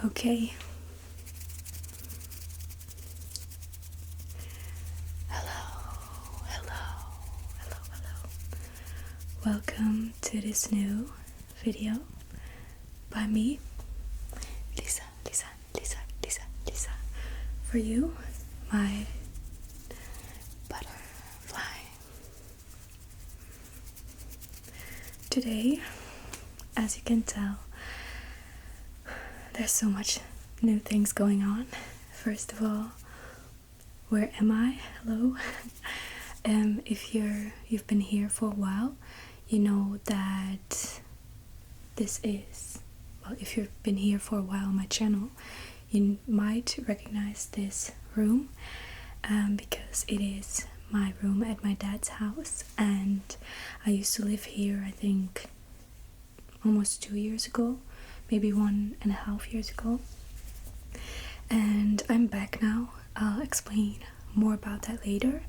Okay. Hello. Welcome to this new video by me, Lisa. For you, my butterfly. Today, as you can tell, there's so much new things going on. First of all, where am I? Hello. If you've been here for a while, you know that this is, well, if you've been here for a while on my channel, you might recognize this room because it is my room at my dad's house, and I used to live here, I think, almost 2 years ago, maybe 1.5 years ago, and I'm back now. I'll explain more about that later,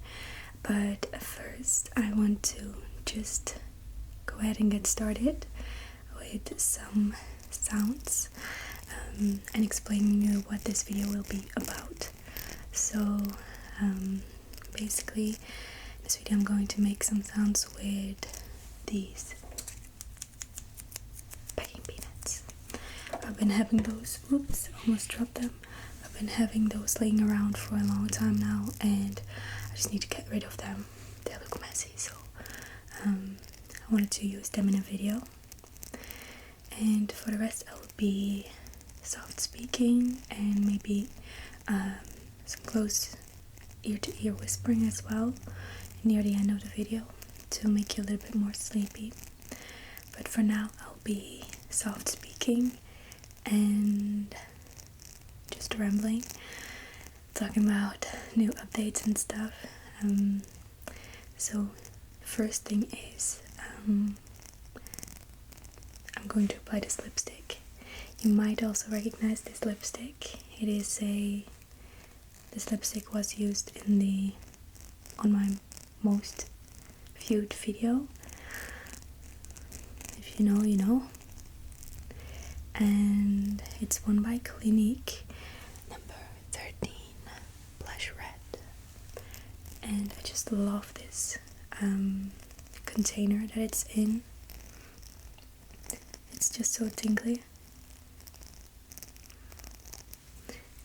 but first I want to just go ahead and get started with some sounds and explaining you what this video will be about. So basically in this video I'm going to make some sounds with these packing peanuts. I've been having those, oops, almost dropped them. I've been having those laying around for a long time now, and I just need to get rid of them. They look messy, so I wanted to use them in a video. And for the rest I will be soft speaking and maybe some close ear-to-ear whispering as well near the end of the video to make you a little bit more sleepy. But for now I'll be soft speaking and just rambling, talking about new updates and stuff. So first thing is I'm going to apply this lipstick. You might also recognize this lipstick. This lipstick was used on my most viewed video. If you know, you know. And it's one by Clinique, number 13, blush red. And I just love this container that it's in. It's just so tingly,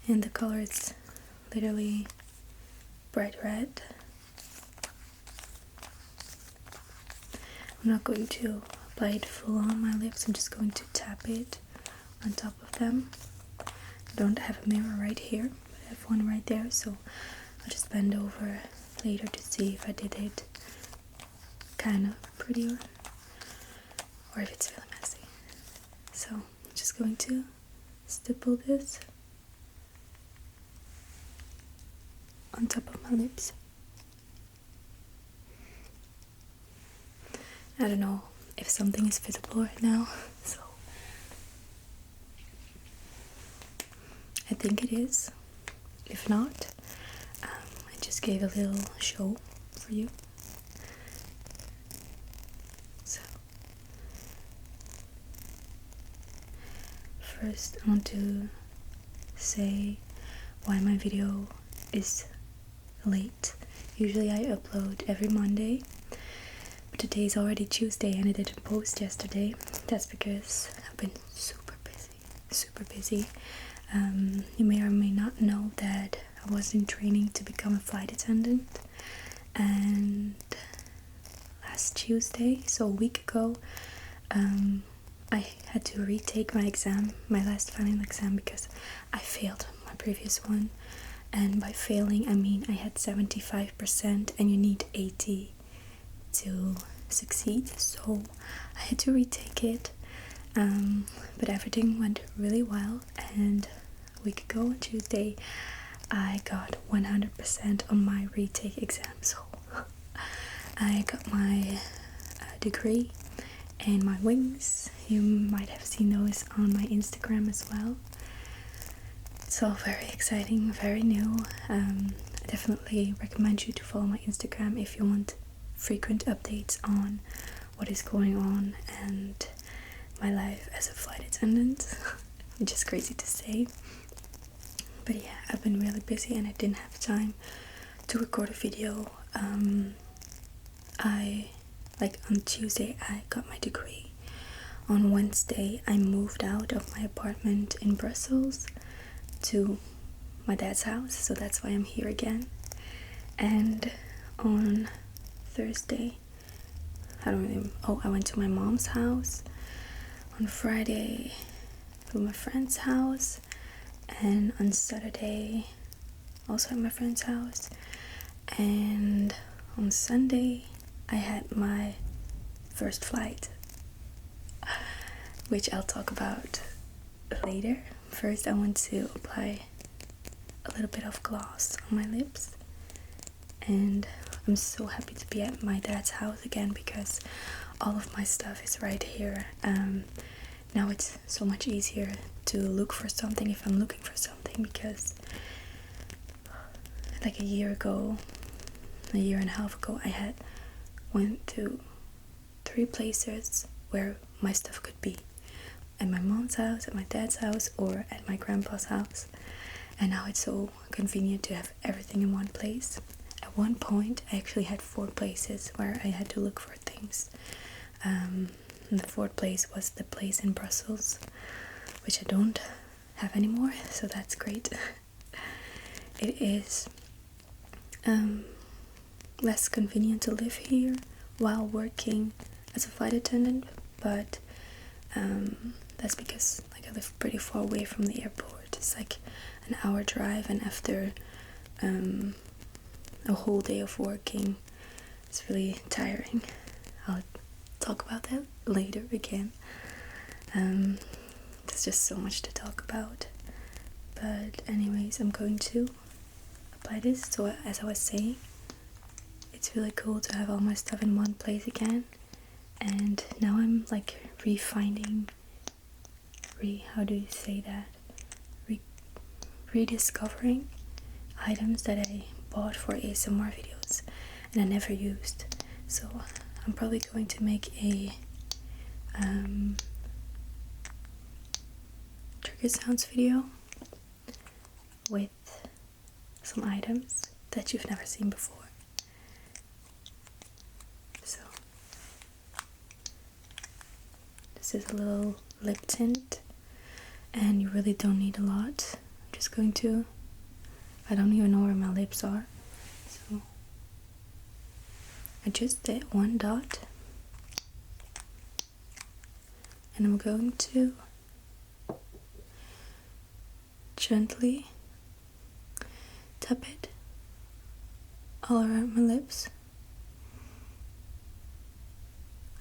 and the color is literally bright red. I'm not going to apply it full on my lips, I'm just going to tap it on top of them. I don't have a mirror right here, but I have one right there, so I'll just bend over later to see if I did it kind of prettier or if it's really messy. So I'm just going to stipple this on top of my lips. I don't know if something is visible right now, so I think it is. If not, I just gave a little show for you. So first I want to say why my video is late. Usually I upload every Monday, but today is already Tuesday and I didn't post yesterday. That's because I've been super busy. You may or may not know that I was in training to become a flight attendant, and last Tuesday, so a week ago, I had to retake my exam, my last final exam, because I failed my previous one. And by failing I mean I had 75% and you need 80 to succeed, so I had to retake it. But everything went really well, and a week ago on Tuesday I got 100% on my retake exam, so I got my degree and my wings. You might have seen those on my Instagram as well. It's all very exciting, very new. I definitely recommend you to follow my Instagram if you want frequent updates on what is going on and my life as a flight attendant. which is crazy to say. But yeah, I've been really busy and I didn't have time to record a video. On Tuesday I got my degree. On Wednesday I moved out of my apartment in Brussels to my dad's house, so that's why I'm here again. And on Thursday, I went to my mom's house. On Friday to my friend's house, and on Saturday also at my friend's house, and on Sunday I had my first flight, which I'll talk about later. First I want to apply a little bit of gloss on my lips, and I'm so happy to be at my dad's house again because all of my stuff is right here. Now it's so much easier to look for something if I'm looking for something, because like a year and a half ago I went to 3 places where my stuff could be: at my mom's house, at my dad's house, or at my grandpa's house. And now it's so convenient to have everything in one place. At one point I actually had 4 places where I had to look for things. And the 4th place was the place in Brussels, which I don't have anymore, so that's great. It is less convenient to live here while working as a flight attendant, but that's because like I live pretty far away from the airport. It's like an hour drive, and after a whole day of working, it's really tiring. I'll talk about that later again. There's just so much to talk about, but anyways, I'm going to apply this. So as I was saying, it's really cool to have all my stuff in one place again, and now I'm like rediscovering items that I bought for ASMR videos and I never used. So I'm probably going to make a trigger sounds video with some items that you've never seen before. So this is a little lip tint, and you really don't need a lot. I'm just going to, I don't even know where my lips are, so I just did 1 dot, and I'm going to gently tap it all around my lips,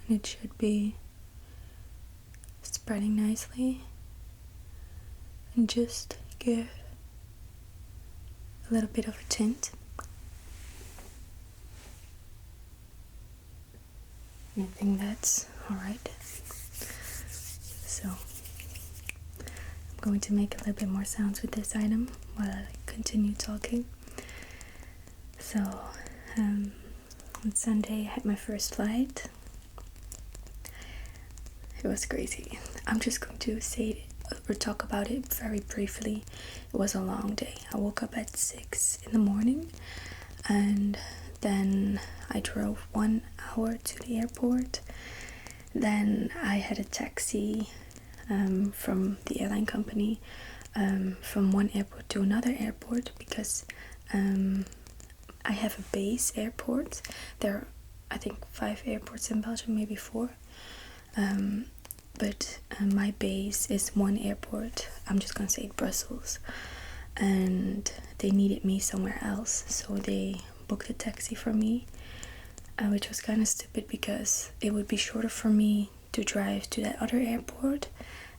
and it should be spreading nicely, and just give a little bit of a tint. I think that's alright. So I'm going to make a little bit more sounds with this item while I continue talking. So on Sunday I had my first flight. It was crazy. I'm just going to say or talk about it very briefly. It was a long day. I woke up at 6 in the morning, and then I drove 1 hour to the airport. Then I had a taxi from the airline company from one airport to another airport, because I have a base airport. There are, I think, 5 airports in Belgium, maybe 4. But my base is one airport. I'm just gonna say Brussels, and they needed me somewhere else, so they booked a taxi for me, which was kind of stupid because it would be shorter for me to drive to that other airport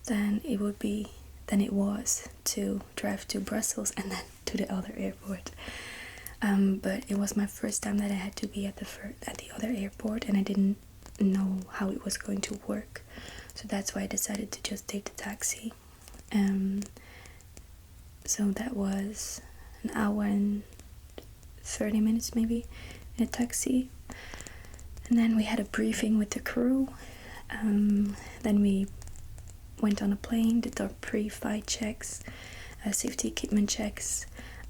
than it was to drive to Brussels and then to the other airport. But it was my first time that I had to be at the other airport, and I didn't know how it was going to work, so that's why I decided to just take the taxi. So that was an hour and 30 minutes maybe in a taxi, and then we had a briefing with the crew. Then we went on a plane, did our pre-flight checks, safety equipment checks.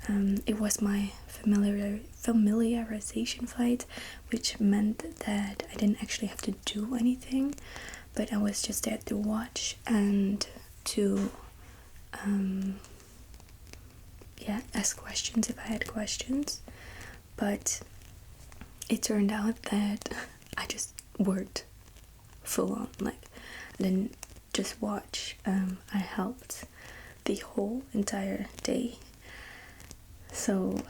It was my familiarization flight, which meant that I didn't actually have to do anything, but I was just there to watch and to ask questions if I had questions. But it turned out that I just worked full on. Like, I didn't just watch, I helped the whole entire day. So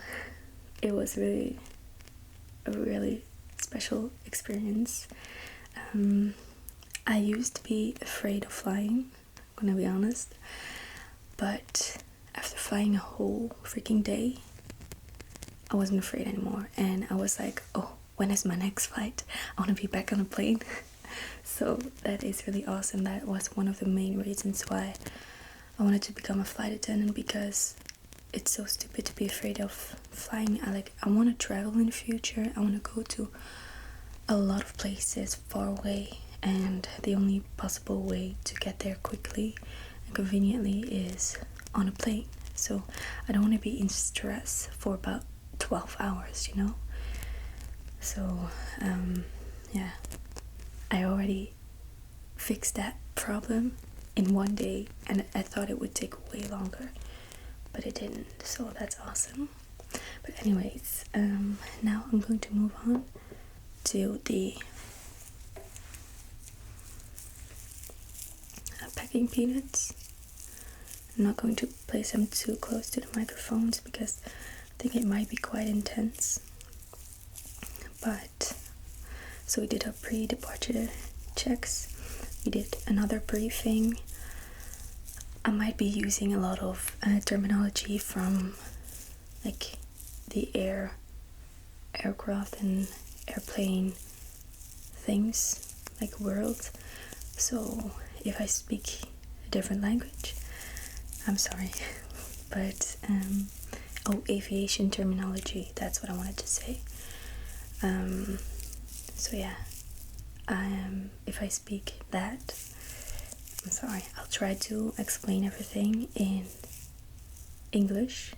it was really a really special experience. I used to be afraid of flying, I'm gonna be honest, but after flying a whole freaking day, I wasn't afraid anymore, and I was like, oh, when is my next flight? I want to be back on a plane. So that is really awesome. That was one of the main reasons why I wanted to become a flight attendant, because it's so stupid to be afraid of flying. I want to travel in the future. I want to go to a lot of places far away, and the only possible way to get there quickly and conveniently is on a plane. So I don't want to be in stress for about 12 hours, you know. So I already fixed that problem in one day, and I thought it would take way longer, but it didn't. So that's awesome. But anyways, now I'm going to move on to the packing peanuts. I'm not going to place them too close to the microphones because I think it might be quite intense. But so we did our pre-departure checks, we did another briefing. I might be using a lot of terminology from like the aircraft and airplane things, like world. So if I speak a different language, I'm sorry. But aviation terminology, that's what I wanted to say. So yeah, if I speak that, I'm sorry. I'll try to explain everything in English.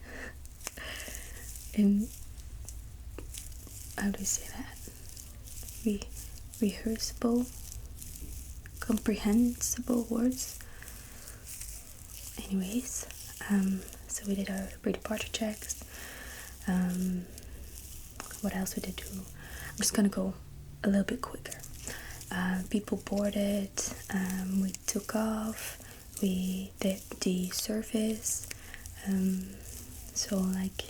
In, how do you say that? Rehearsable, comprehensible words. Anyways, so we did our pre-departure checks. What else we did do? I'm just gonna go a little bit quicker. People boarded, we took off, we did the service, so like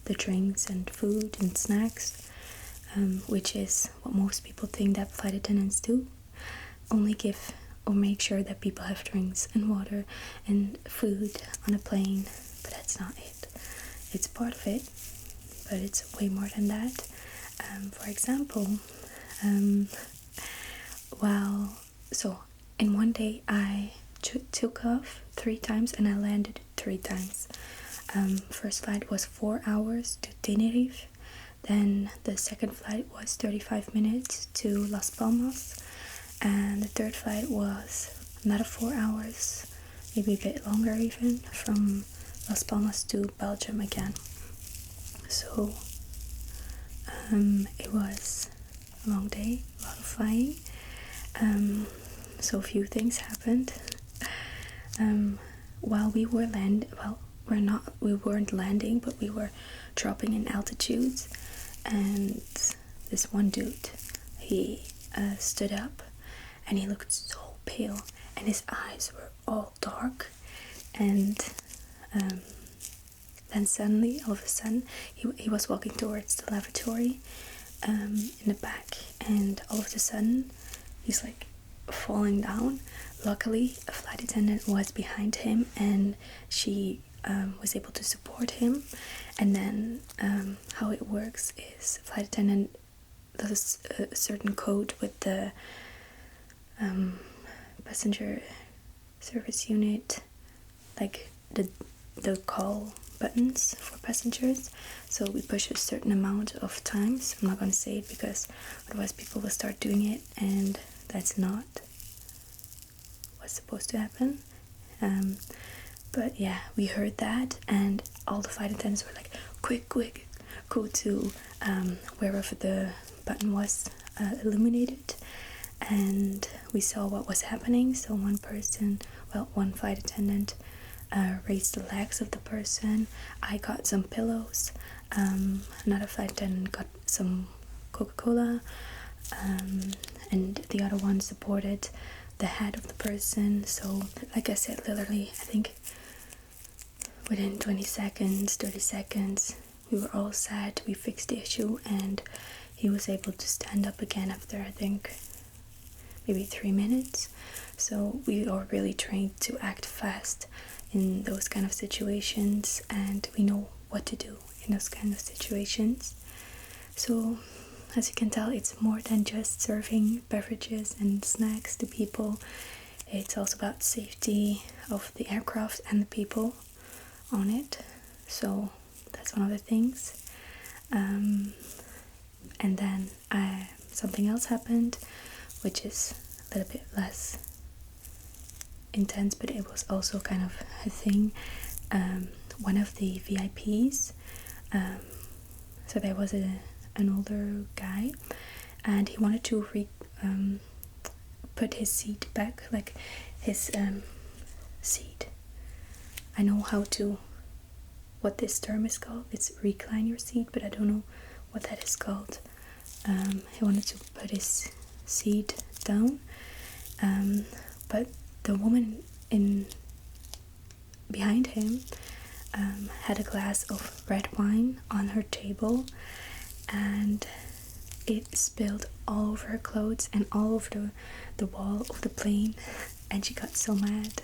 the drinks and food and snacks, which is what most people think that flight attendants do. Only give or make sure that people have drinks and water and food on a plane, but that's not it. It's part of it, but it's way more than that. For example, so in one day I took off 3 times and I landed 3 times. First flight was 4 hours to Tenerife, then the second flight was 35 minutes to Las Palmas, and the third flight was another 4 hours, maybe a bit longer even, from Las Palmas to Belgium again. So it was a long day, a lot of flying. So a few things happened. While we were we weren't landing, but we were dropping in altitudes, and this one dude, he stood up and he looked so pale and his eyes were all dark, and then suddenly, all of a sudden, he was walking towards the lavatory in the back, and all of a sudden he's like falling down. Luckily, a flight attendant was behind him and she was able to support him. And then how it works is a flight attendant does a certain code with the passenger service unit, like the call buttons for passengers. So we push a certain amount of times. I'm not going to say it because otherwise people will start doing it, and that's not was supposed to happen. But yeah, we heard that, and all the flight attendants were like, quick, go to wherever the button was illuminated. And we saw what was happening. So one flight attendant raised the legs of the person. I got some pillows. Another flight attendant got some Coca-Cola, and the other one supported the head of the person. So like I said, literally, I think within 20 seconds, 30 seconds, we were all set. We fixed the issue, and he was able to stand up again after, I think, maybe 3 minutes. So we are really trained to act fast in those kind of situations, and we know what to do in those kind of situations. So as you can tell, it's more than just serving beverages and snacks to people. It's also about safety of the aircraft and the people on it. So that's one of the things. And then something else happened, which is a little bit less intense, but it was also kind of a thing. One of the VIPs, so there was an older guy, and he wanted to put his seat back, like his seat. I know what this term is called. It's recline your seat, but I don't know what that is called. He wanted to put his seat down, but the woman behind him had a glass of red wine on her table, and it spilled all over her clothes and all over the wall of the plane, and she got so mad.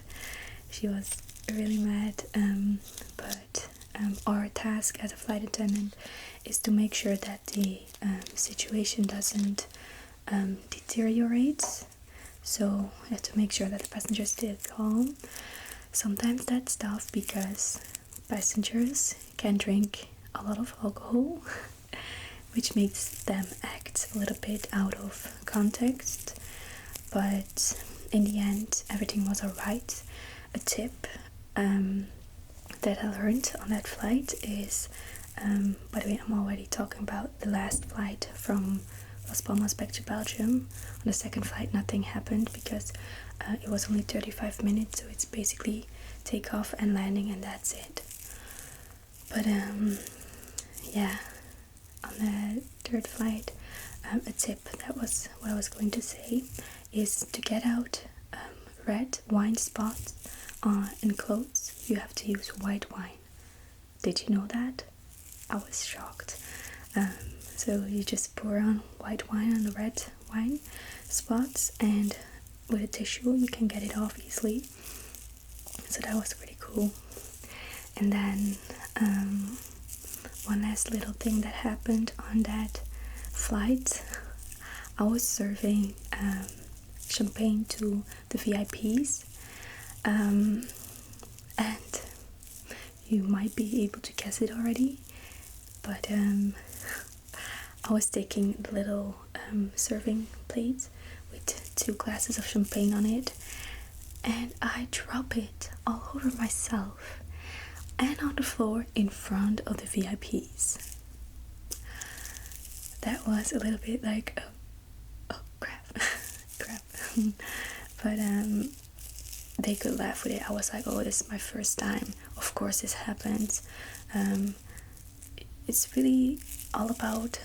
She was really mad, but our task as a flight attendant is to make sure that the situation doesn't deteriorate. So we have to make sure that the passengers stay calm. Sometimes that's tough because passengers can drink a lot of alcohol, which makes them act a little bit out of context. But in the end, everything was alright. A tip that I learned on that flight is, by the way, I'm already talking about the last flight from Las Palmas back to Belgium. On the second flight, nothing happened because it was only 35 minutes, so it's basically takeoff and landing, and that's it. But yeah, on the third flight, a tip, that was what I was going to say, is to get out red wine spots in clothes. You have to use white wine. Did you know that? I was shocked. So you just pour on white wine on the red wine spots, and with a tissue you can get it off easily. So that was pretty cool. And then one last little thing that happened on that flight, I was serving champagne to the VIPs, and you might be able to guess it already, but I was taking the little serving plates with 2 glasses of champagne on it, and I drop it all over myself and on the floor in front of the VIPs. That was a little bit like, oh crap. But they could laugh with it. I was like, oh, this is my first time. Of course this happens. It's really all about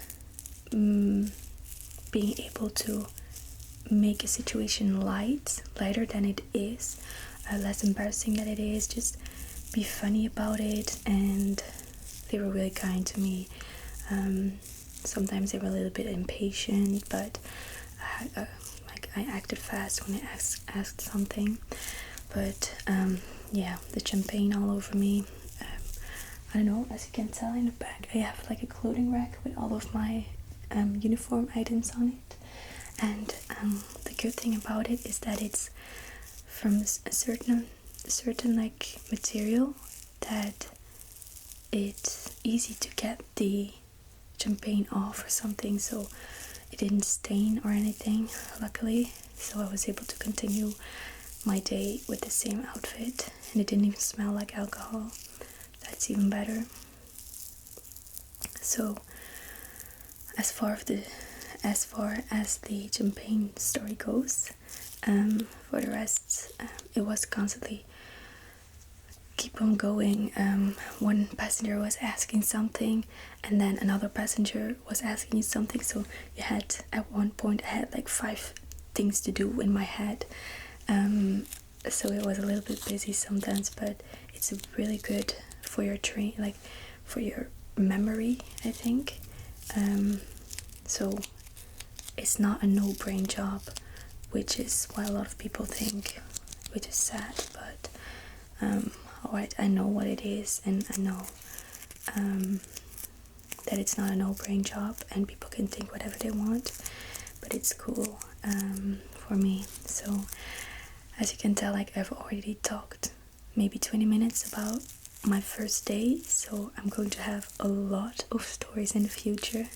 being able to make a situation lighter than it is, less embarrassing than it is. Just be funny about it. And they were really kind to me. Sometimes they were a little bit impatient, but I acted fast when I asked something. But yeah, the champagne all over me. I don't know, as you can tell in the back, I have like a clothing rack with all of my uniform items on it. And the good thing about it is that it's from a certain like material that it's easy to get the champagne off or something, so it didn't stain or anything, luckily. So I was able to continue my day with the same outfit, and it didn't even smell like alcohol. That's even better. So as far as the champagne story goes, for the rest, it was constantly keep on going. One passenger was asking something, and then another passenger was asking you something, so you had, at one point I had like 5 things to do in my head. So it was a little bit busy sometimes, but it's really good for your like for your memory, I think. So it's not a no-brain job, which is what a lot of people think, which is sad. But alright, I know what it is, and I know that it's not a no-brain job, and people can think whatever they want, but it's cool for me. So as you can tell, like, I've already talked maybe 20 minutes about my first day, so I'm going to have a lot of stories in the future.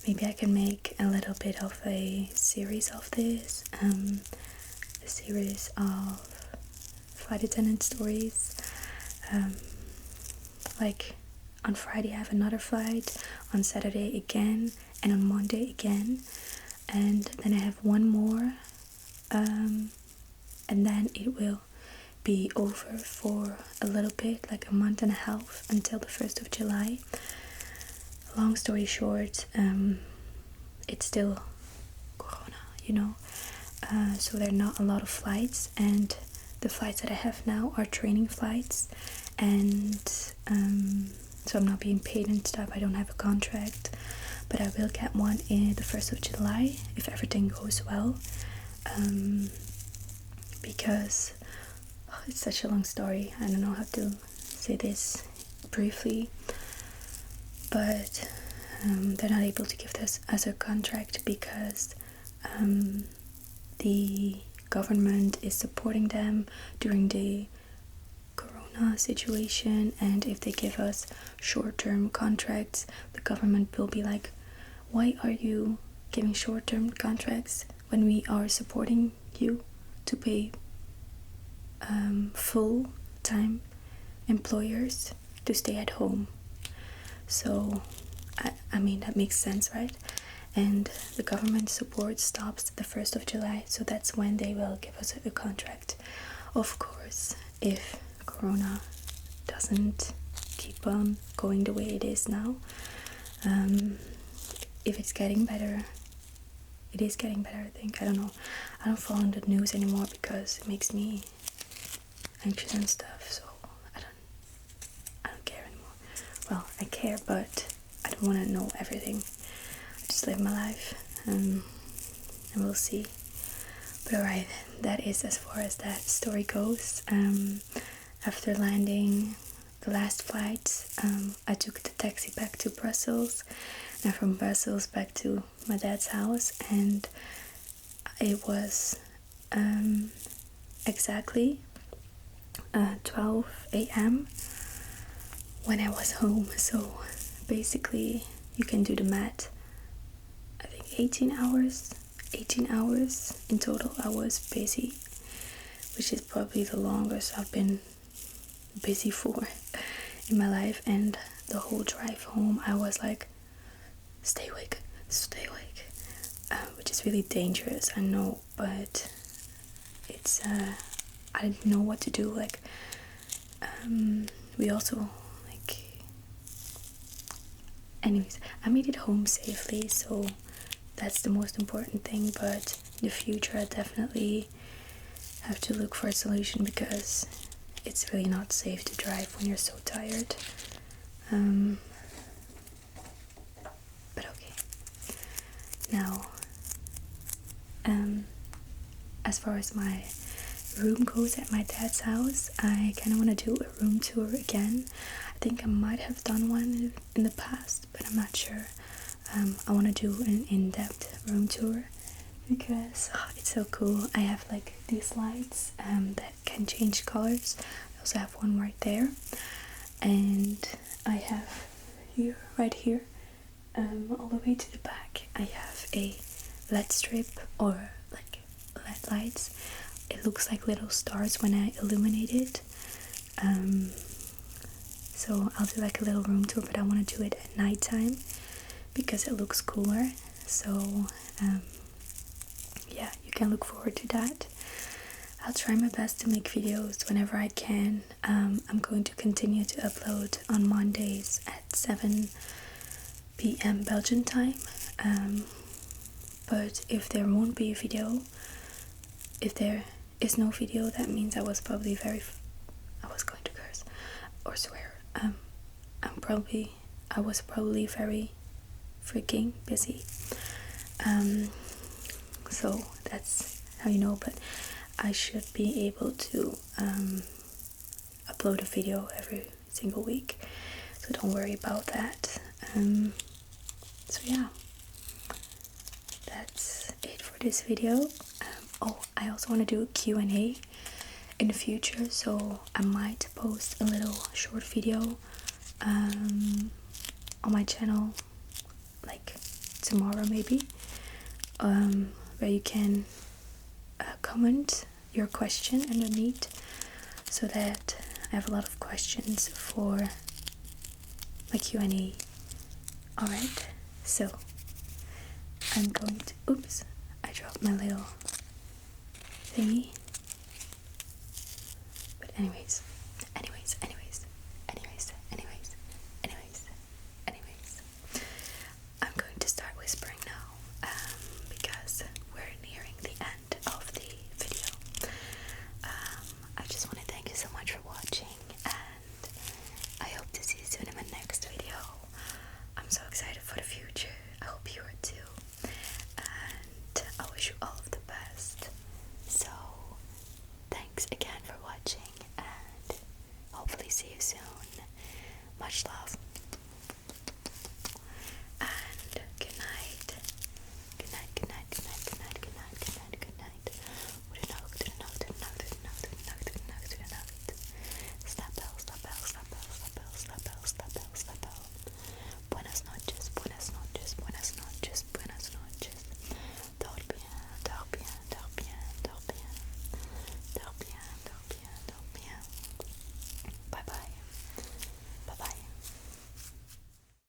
Maybe I can make a little bit of a series of this, a series of flight attendant stories. Like on Friday I have another flight, on Saturday again, and on Monday again, and then I have one more, and then it will be over for a little bit, like a month and a half, until the 1st of July. Long story short, it's still Corona, you know, so there are not a lot of flights, and the flights that I have now are training flights, and so I'm not being paid and stuff. I don't have a contract, but I will get one in the 1st of July if everything goes well, because it's such a long story. I don't know how to say this briefly, but they're not able to give us a contract because the government is supporting them during the Corona situation, and if they give us short-term contracts, the government will be like, why are you giving short-term contracts when we are supporting you to pay full-time employers to stay at home? So I mean, that makes sense, right? And the government support stops the 1st of July, so that's when they will give us a contract. Of course, if Corona doesn't keep on going the way it is now, if it's getting better, it is getting better, I think. I don't know. I don't follow the news anymore because it makes me anxious and stuff, so I don't care anymore. Well, I care, but I don't want to know everything. I just live my life, and we'll see. But alright, that is as far as that story goes. After landing the last flight, I took the taxi back to Brussels, and from Brussels back to my dad's house, and it was exactly 12 a.m. when I was home. So basically, you can do the math. I think 18 hours in total I was busy, which is probably the longest I've been busy for in my life. And the whole drive home I was like, stay awake, which is really dangerous, I know, but it's I didn't know what to do. Like we also, like, anyways, I made it home safely, so that's the most important thing. But in the future I definitely have to look for a solution, because it's really not safe to drive when you're so tired. But okay, now as far as my room goes at my dad's house, I kind of want to do a room tour again. I think I might have done one in the past, but I'm not sure. I want to do an in-depth room tour because it's so cool. I have like these lights that can change colors. I also have one right there, and I have here, right here, all the way to the back, I have a LED strip, or like LED lights. it looks like little stars when I illuminate it. So I'll do like a little room tour, but I want to do it at nighttime because it looks cooler. So yeah, you can look forward to that. I'll try my best to make videos whenever I can. I'm going to continue to upload on Mondays at 7 p.m. Belgian time. But if there won't be a video, if there is no video, that means I was probably I was going to curse or swear. I was probably very freaking busy. So that's how you know, but I should be able to upload a video every single week, so don't worry about that. So yeah, that's it for this video. Oh, I also want to do a Q&A in the future, so I might post a little short video on my channel, like tomorrow maybe, where you can comment your question underneath, so that I have a lot of questions for my Q&A. Alright, so I'm going to, oops, I dropped my little thingy. But anyways, I'm going to start whispering now, because we're nearing the end of the video. I just want to thank you so much for watching, and I hope to see you soon in my next video. I'm so excited for the future. I hope you are too, and I wish you all of the best. So thanks again for watching, and hopefully see you soon. Much love.